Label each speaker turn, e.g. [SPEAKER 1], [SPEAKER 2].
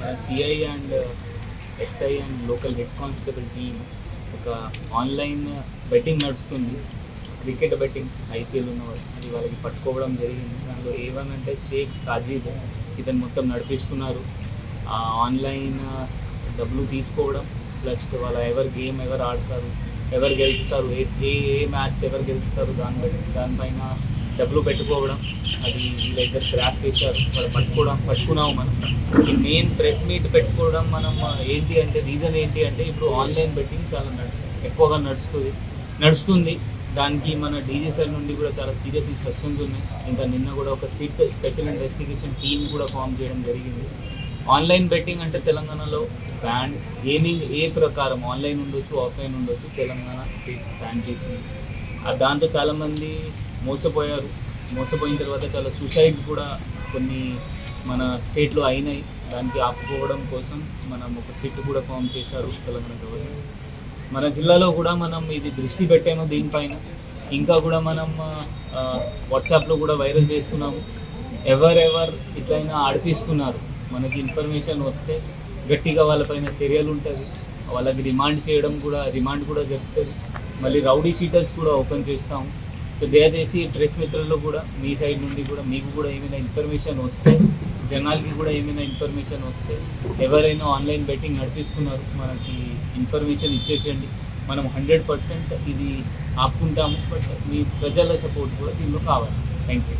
[SPEAKER 1] మన CI and SI and local head constable team ఒక online betting నడుస్తుంది, cricket betting IPL ఉన్నవాడు. అది వాళ్ళకి పట్టుకోవడం జరిగింది. దానిలో A1 అంటే షేక్ సాజిద్, ఇతను మొత్తం నడిపిస్తున్నారు. ఆన్లైన్ డబ్బులు తీసుకోవడం ప్లస్ వాళ్ళ ఎవరు గేమ్ ఎవరు ఆడతారు, ఎవరు గెలుస్తారు, ఏ మ్యాచ్ ఎవరు గెలుస్తారు దానిపైన డబ్బులు పెట్టుకోవడం. అది వీళ్ళిద్దరు క్రాక్ చేశారు. వాళ్ళు పట్టుకున్నాము మనం. ఈ మెయిన్ ప్రెస్ మీట్ పెట్టుకోవడం మనం ఏంటి అంటే రీజన్ ఏంటి అంటే ఇప్పుడు ఆన్లైన్ బెట్టింగ్ చాలా ఎక్కువగా నడుస్తుంది. దానికి మన డీజీ సార్ నుండి కూడా చాలా సీరియస్ ఇన్స్ట్రక్షన్స్ ఉన్నాయి. ఇంకా నిన్న కూడా ఒక స్పెషల్ ఇన్వెస్టిగేషన్ టీమ్ కూడా ఫామ్ చేయడం జరిగింది. ఆన్లైన్ బెట్టింగ్ అంటే తెలంగాణలో బ్యాన్, గేమింగ్ ఏ ప్రకారం ఆన్లైన్ ఉండొచ్చు ఆఫ్లైన్ ఉండొచ్చు, తెలంగాణ స్టేట్ బ్యాన్ చేసింది. దాంతో చాలామంది మోసపోయిన తర్వాత చాలా సూసైడ్స్ కూడా కొన్ని మన స్టేట్లో అయినాయి. దానికి ఆపుకోవడం కోసం మనం ఒక సిట్ కూడా ఫామ్ చేశారు తెలంగాణ గవర్నమెంట్. మన జిల్లాలో కూడా మనం ఇది దృష్టి పెట్టాము దీనిపైన. ఇంకా కూడా మనం వాట్సాప్లో కూడా వైరల్ చేస్తున్నాము. ఎవరెవరు ఇట్లయినా ఆడిపిస్తున్నారు, మనకి ఇన్ఫర్మేషన్ వస్తే గట్టిగా వాళ్ళపైన చర్యలు ఉంటుంది. వాళ్ళకి రిమాండ్ కూడా జరుగుతుంది. మళ్ళీ రౌడీ షీటర్స్ కూడా ఓపెన్ చేస్తాము. సో దయచేసి ప్రెస్ మిత్రుల్లో కూడా మీ సైడ్ నుండి కూడా మీకు కూడా ఏమైనా ఇన్ఫర్మేషన్ వస్తే, జనాలకి కూడా ఏమైనా ఇన్ఫర్మేషన్ వస్తే, ఎవరైనా ఆన్లైన్ బెట్టింగ్ నడిపిస్తున్నారు మనకి ఇన్ఫర్మేషన్ ఇచ్చేసేయండి. మనం 100% ఇది ఆపుకుంటాము. బట్ మీ ప్రజల సపోర్ట్ కూడా దీనిలో కావాలి. Thank you.